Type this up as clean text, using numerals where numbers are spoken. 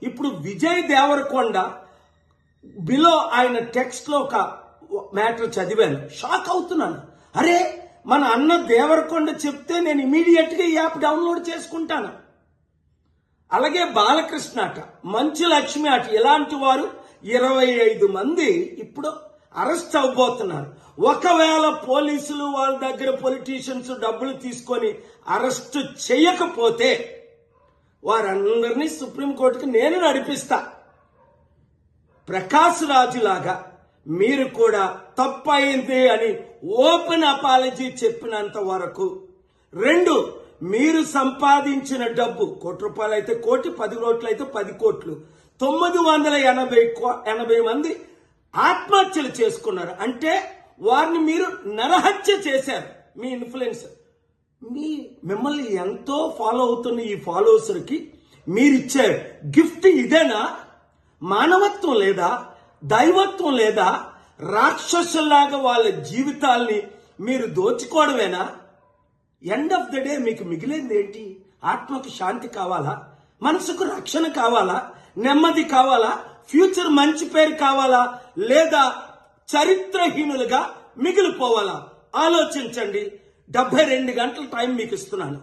ఇప్పుడు విజయ్ దేవరకొండ బిలో ఆయన టెక్స్ట్ లో ఒక మ్యాటర్ చదివాను, షాక్ అవుతున్నాను. అరే, మన అన్న దేవరకొండ చెప్తే నేను ఇమీడియట్ గా ఈ యాప్ డౌన్లోడ్ చేసుకుంటాను. అలాగే బాలకృష్ణ అట, మంచు లక్ష్మి అట, ఇలాంటి వారు 25 మంది ఇప్పుడు అరెస్ట్ అవబోతున్నారు. ఒకవేళ పోలీసులు వాళ్ళ దగ్గర పొలిటీషియన్స్ డబ్బులు తీసుకొని అరెస్ట్ చేయకపోతే వారందరినీ సుప్రీంకోర్టుకి నేను నడిపిస్తా. ప్రకాష్ రాజు లాగా మీరు కూడా తప్పయింది అని ఓపెన్ అపాలజీ చెప్పినంత వరకు, 2, మీరు సంపాదించిన డబ్బు ₹1 అయితే 1 కోటి, 10 కోట్లు అయితే 10 కోట్లు, 980 మంది ఆత్మహత్యలు చేసుకున్నారు. అంటే వారిని మీరు నరహత్య చేశారు. మీ ఇన్ఫ్లుయెన్స్, మిమ్మల్ని ఎంతో ఫాలో అవుతున్న ఈ ఫాలోవర్స్కి మీరిచ్చే గిఫ్ట్ ఇదేనా? మానవత్వం లేదా? దైవత్వం లేదా? రాక్షసుల్లాగా వాళ్ళ జీవితాల్ని మీరు దోచుకోవడమేనా? ఎండ్ ఆఫ్ ద డే మీకు మిగిలింది ఏంటి? ఆత్మకు శాంతి కావాలా? మనసుకు రక్షణ కావాలా? నెమ్మది కావాలా? ఫ్యూచర్ మంచి పేరు కావాలా? లేదా చరిత్రహీనులుగా మిగిలిపోవాలా? ఆలోచించండి. 72 గంటల టైం మీకు ఇస్తున్నాను.